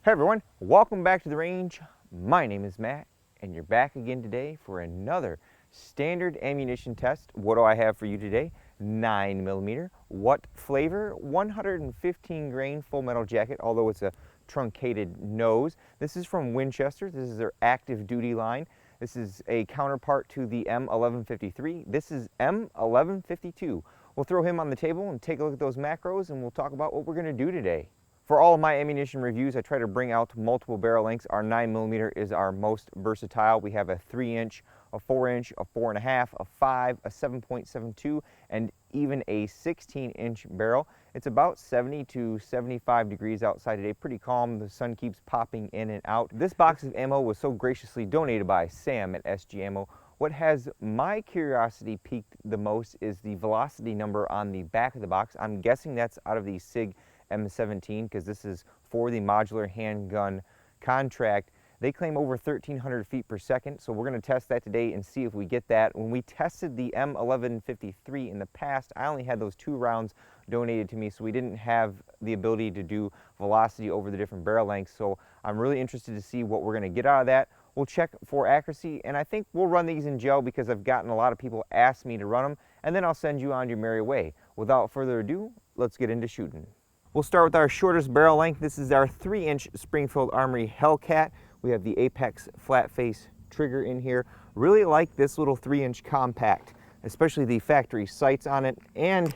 Hey everyone, welcome back to the range. My name is Matt, and you're back again today for another standard ammunition test. What do I have for you today? 9mm. What flavor? 115 grain full metal jacket, although it's a truncated nose. This is from Winchester. This is their active duty line. This is a counterpart to the M1153. This is M1152. We'll throw him on the table and take a look at those macros, and we'll talk about what we're going to do today. For all of my ammunition reviews, I try to bring out multiple barrel lengths. Our 9mm is our most versatile. We have a 3-inch, a 4-inch, a 4.5, a 5, a 7.72, and even a 16-inch barrel. It's about 70 to 75 degrees outside today. Pretty calm. The sun keeps popping in and out. This box of ammo was so graciously donated by Sam at SG Ammo. What has my curiosity piqued the most is the velocity number on the back of the box. I'm guessing that's out of the SIG M17 because this is for the modular handgun contract. They claim over 1,300 feet per second, so we're going to test that today and see if we get that. When we tested the M1153 in the past, I only had those 2 rounds donated to me, so we didn't have the ability to do velocity over the different barrel lengths. So I'm really interested to see what we're going to get out of that. We'll check for accuracy, and I think we'll run these in gel because I've gotten a lot of people ask me to run them, and then I'll send you on your merry way. Without further ado, let's get into shooting. We'll start with our shortest barrel length. This is our 3-inch Springfield Armory Hellcat. We have the Apex flat face trigger in here. Really like this little 3-inch compact, especially the factory sights on it and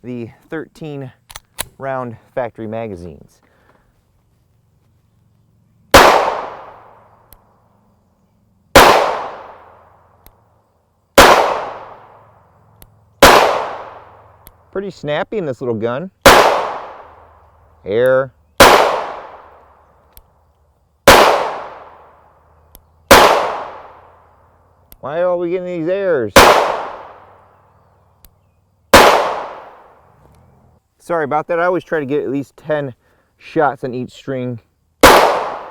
the 13 round factory magazines. Pretty snappy in this little gun. Air. Why are we getting these airs? Sorry about that. I always try to get at least 10 shots on each string. Why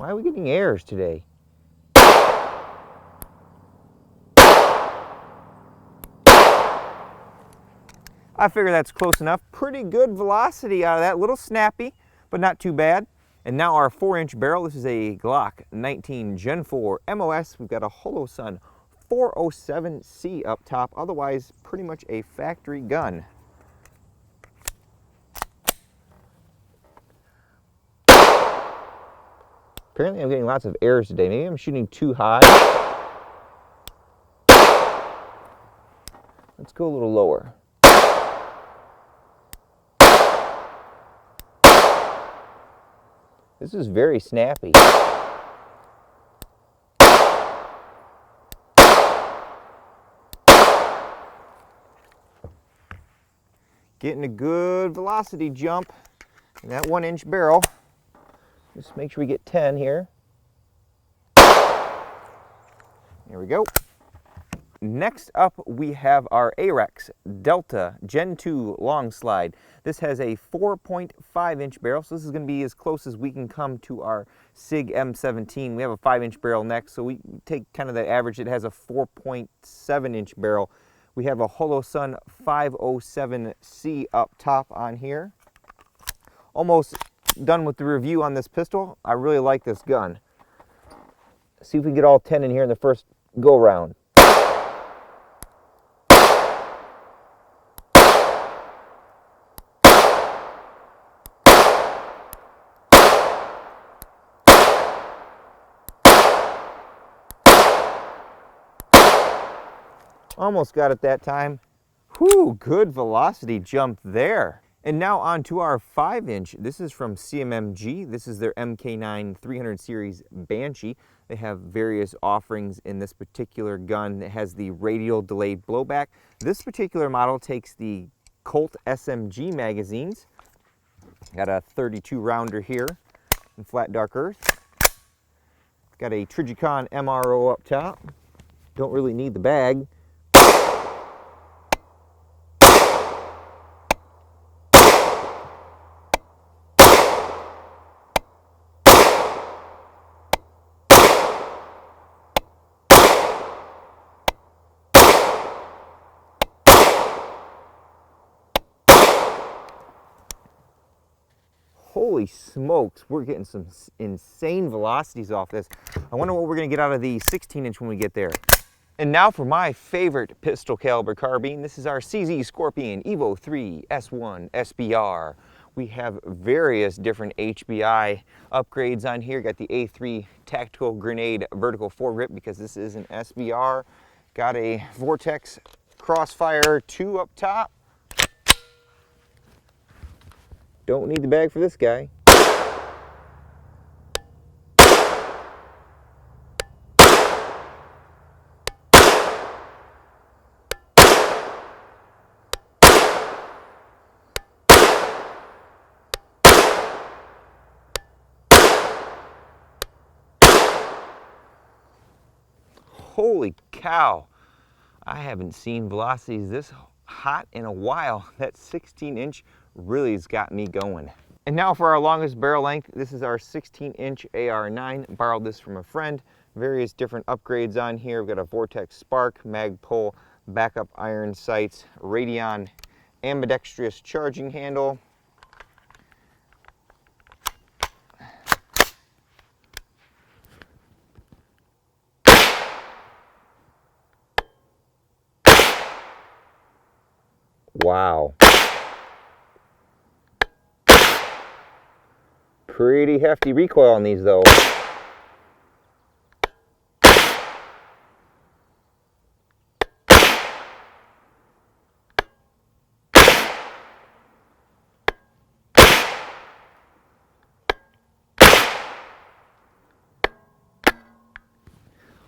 are we getting airs today? I figure that's close enough. Pretty good velocity out of that. A little snappy, but not too bad. And now our 4-inch barrel. This is a Glock 19 Gen 4 MOS. We've got a Holosun 407C up top. Otherwise, pretty much a factory gun. Apparently I'm getting lots of airs today. Maybe I'm shooting too high. Let's go a little lower. This is very snappy. Getting a good velocity jump in that 1-inch barrel. Just make sure we get 10 here. There we go. Next up, we have our A.R.A.N.G.E Delta Gen 2 long slide. This has a 4.5-inch barrel, so this is going to be as close as we can come to our SIG M17. We have a 5-inch barrel next, so we take kind of the average. It has a 4.7-inch barrel. We have a Holosun 507C up top on here. Almost done with the review on this pistol. I really like this gun. See if we can get all 10 in here in the first go round. Almost got it that time. Whew, good velocity jump there. And now on to our 5-inch. This is from CMMG. This is their MK9 300 series Banshee. They have various offerings in this particular gun. It has the radial delayed blowback. This particular model takes the Colt SMG magazines. Got a 32 rounder here in flat dark earth. Got a Trijicon MRO up top. Don't really need the bag. holy smokes, we're getting some insane velocities off this. I wonder what we're gonna get out of the 16-inch when we get there. And now for my favorite pistol caliber carbine. This is our CZ Scorpion Evo 3 S1 SBR. We have various different HBI upgrades on here. Got the A3 Tactical Grenade Vertical Foregrip because this is an SBR. Got a Vortex Crossfire 2 up top. Don't need the bag for this guy. Holy cow, I haven't seen velocities this hot in a while. That 16-inch really has got me going. And now for our longest barrel length, this is our 16-inch AR-9. Borrowed this from a friend. Various different upgrades on here. We've got a Vortex Spark, Magpul, backup iron sights, Radion ambidextrous charging handle. Wow. Pretty hefty recoil on these though.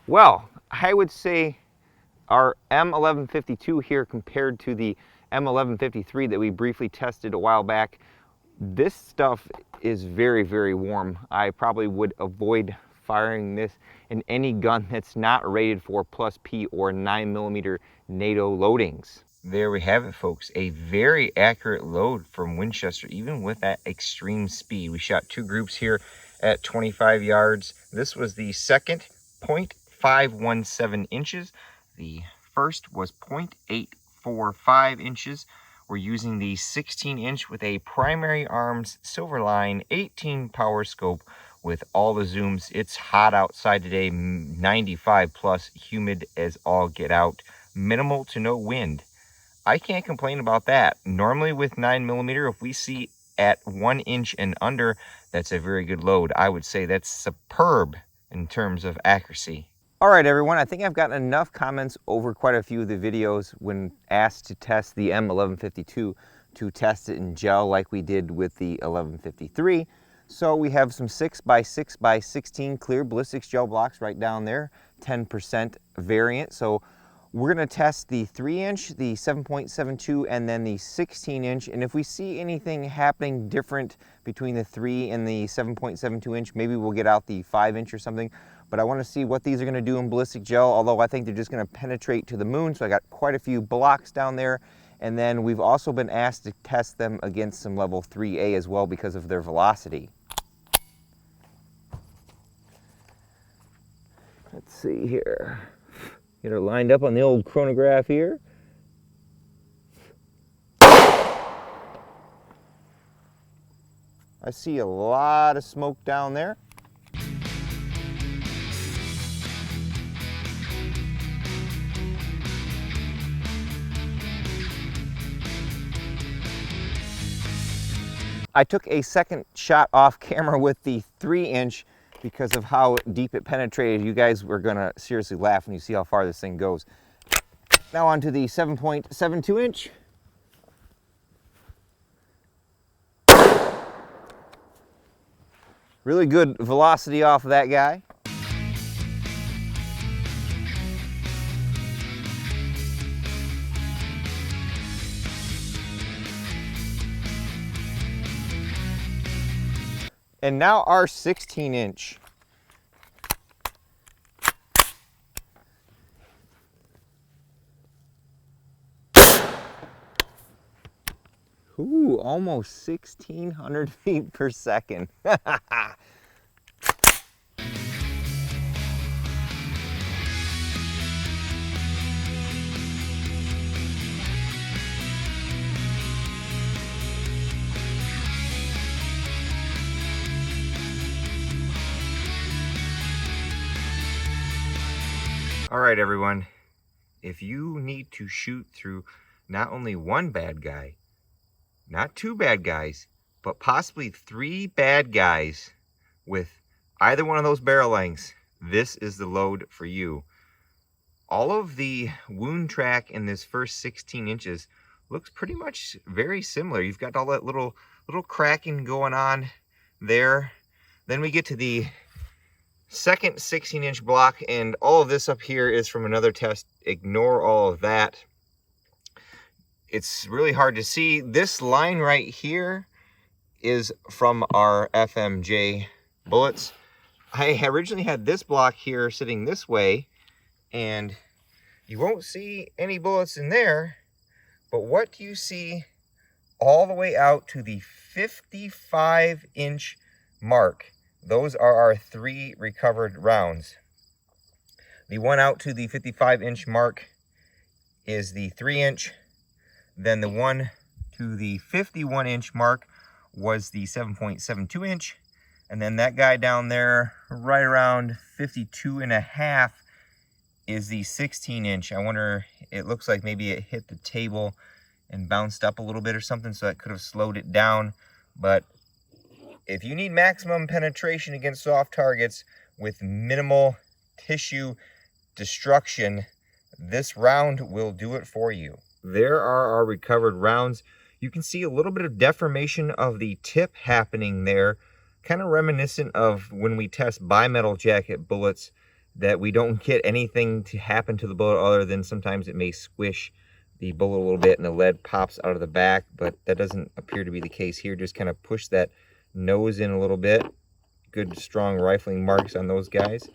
Well, I would say our M1152 here compared to the M1153 that we briefly tested a while back, this stuff is very, very warm. I probably would avoid firing this in any gun that's not rated for plus P or 9mm NATO loadings. There we have it, folks. A very accurate load from Winchester, even with that extreme speed. We shot two groups here at 25 yards. This was the second 0.517 inches. The first was 0.845 inches. We're using the 16-inch with a primary arms Silverline 18 power scope with all the zooms. It's hot outside today, 95 plus, humid as all get out, minimal to no wind. I can't complain about that. Normally with 9mm, if we see at 1 inch and under, that's a very good load. I would say that's superb in terms of accuracy. All right, everyone, I think I've gotten enough comments over quite a few of the videos when asked to test the M1152 to test it in gel like we did with the 1153. So we have some 6x6x16 clear ballistics gel blocks right down there, 10% variant. So we're gonna test the 3-inch, the 7.72, and then the 16-inch. And if we see anything happening different between the 3 and the 7.72 inch, maybe we'll get out the 5-inch or something. But I want to see what these are going to do in ballistic gel, although I think they're just going to penetrate to the moon. So I got quite a few blocks down there. And then we've also been asked to test them against some level 3A as well because of their velocity. Let's see here. Get her lined up on the old chronograph here. I see a lot of smoke down there. I took a second shot off camera with the 3-inch because of how deep it penetrated. You guys were gonna seriously laugh when you see how far this thing goes. Now on to the 7.72 inch. Really good velocity off of that guy. And now our 16-inch. Ooh, almost 1,600 feet per second. All right, everyone. If you need to shoot through not only one bad guy, not two bad guys, but possibly three bad guys with either one of those barrel lengths, this is the load for you. All of the wound track in this first 16 inches looks pretty much very similar. You've got all that little cracking going on there. Then we get to the second 16-inch block, and all of this up here is from another test. Ignore all of that. It's really hard to see. This line right here is from our FMJ bullets. I originally had this block here sitting this way, and you won't see any bullets in there, but what do you see all the way out to the 55-inch mark? Those are our three recovered rounds. The one out to the 55-inch mark is the 3-inch. Then the one to the 51-inch mark was the 7.72-inch. And then that guy down there, right around 52.5, is the 16-inch. I wonder, it looks like maybe it hit the table and bounced up a little bit or something, so that could have slowed it down. But if you need maximum penetration against soft targets with minimal tissue destruction, this round will do it for you. There are our recovered rounds. You can see a little bit of deformation of the tip happening there, kind of reminiscent of when we test bimetal jacket bullets, that we don't get anything to happen to the bullet other than sometimes it may squish the bullet a little bit and the lead pops out of the back, but that doesn't appear to be the case here. Just kind of push that nose in a little bit. Good strong rifling marks on those guys.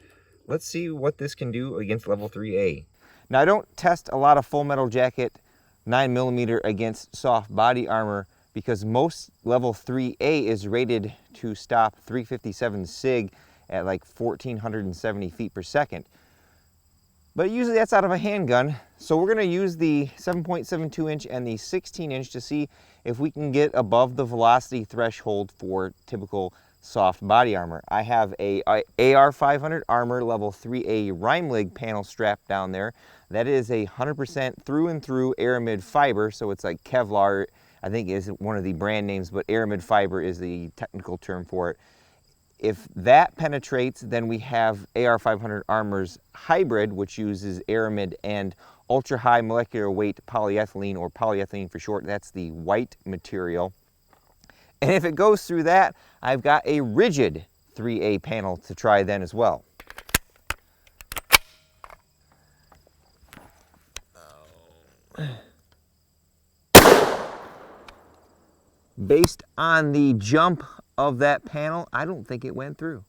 Let's see what this can do against level 3A. Now, I don't test a lot of full metal jacket 9mm against soft body armor because most level 3A is rated to stop 357 SIG at like 1470 feet per second. But usually that's out of a handgun. So we're gonna use the 7.72-inch and the 16-inch to see if we can get above the velocity threshold for typical soft body armor. I have a AR500 Armor level 3A R.A.N.G.E panel strapped down there. That is a 100% through and through aramid fiber, so it's like Kevlar, I think is one of the brand names, but aramid fiber is the technical term for it. If that penetrates, then we have AR500 Armor's hybrid, which uses aramid and ultra high molecular weight polyethylene, or polyethylene for short. That's the white material. And if it goes through that, I've got a rigid 3A panel to try then as well. Based on the jump of that panel, I don't think it went through.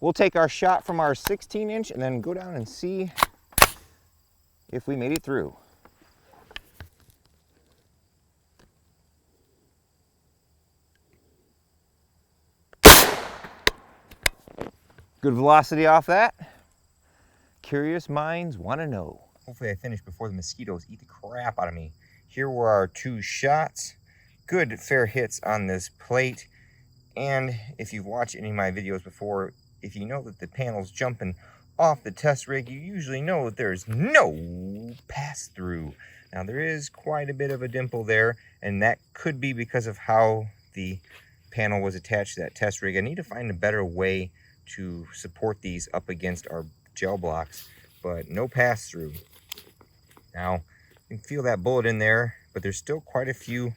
We'll take our shot from our 16-inch and then go down and see if we made it through. Good velocity off that. Curious minds want to know. Hopefully I finish before the mosquitoes eat the crap out of me. Here were our two shots. Good fair hits on this plate. And if you've watched any of my videos before, if you know that the panel's jumping off the test rig, you usually know that there's no pass through. Now there is quite a bit of a dimple there, and that could be because of how the panel was attached to that test rig. I need to find a better way to support these up against our gel blocks, but no pass through. Now you can feel that bullet in there, but there's still quite a few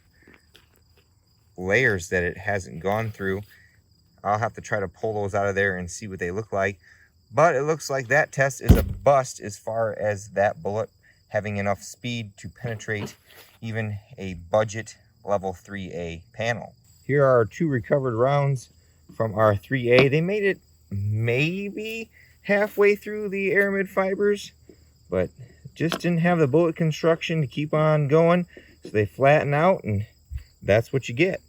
layers that it hasn't gone through. I'll have to try to pull those out of there and see what they look like. But it looks like that test is a bust as far as that bullet having enough speed to penetrate even a budget level 3A panel. Here are our two recovered rounds from our 3A. They made it maybe halfway through the aramid fibers, but just didn't have the bullet construction to keep on going, so they flatten out, and that's what you get.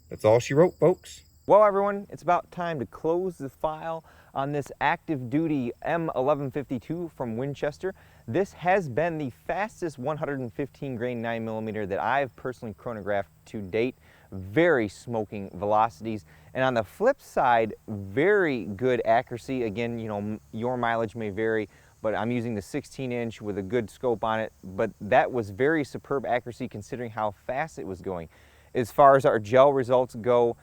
That's all she wrote, folks. Well, everyone, it's about time to close the file on this active duty M1152 from Winchester. This has been the fastest 115 grain 9mm that I've personally chronographed to date. very smoking velocities. And on the flip side, very good accuracy. Again, you know, your mileage may vary, but I'm using the 16-inch with a good scope on it. But that was very superb accuracy considering how fast it was going. As far as our gel results go,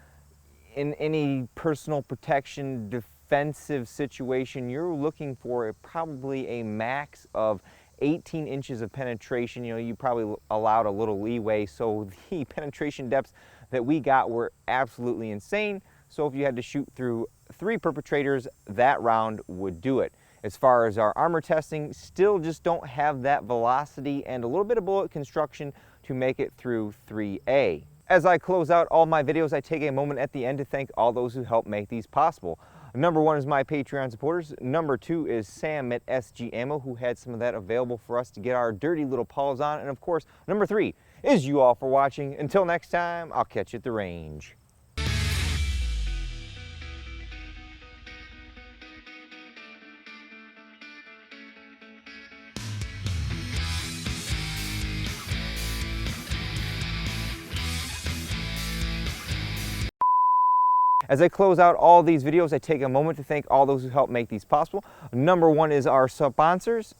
in any personal protection defensive situation, you're looking for probably a max of 18 inches of penetration. You know, you probably allowed a little leeway, so the penetration depths that we got were absolutely insane. So if you had to shoot through 3 perpetrators, that round would do it. As far as our armor testing, still just don't have that velocity and a little bit of bullet construction to make it through 3A. As I close out all my videos, I take a moment at the end to thank all those who help make these possible. Number 1 is my Patreon supporters. Number 2 is Sam at SG Ammo, who had some of that available for us to get our dirty little paws on. And of course, number 3 is you all for watching. Until next time, I'll catch you at the range. As I close out all these videos, I take a moment to thank all those who help make these possible. Number 1 is our sponsors.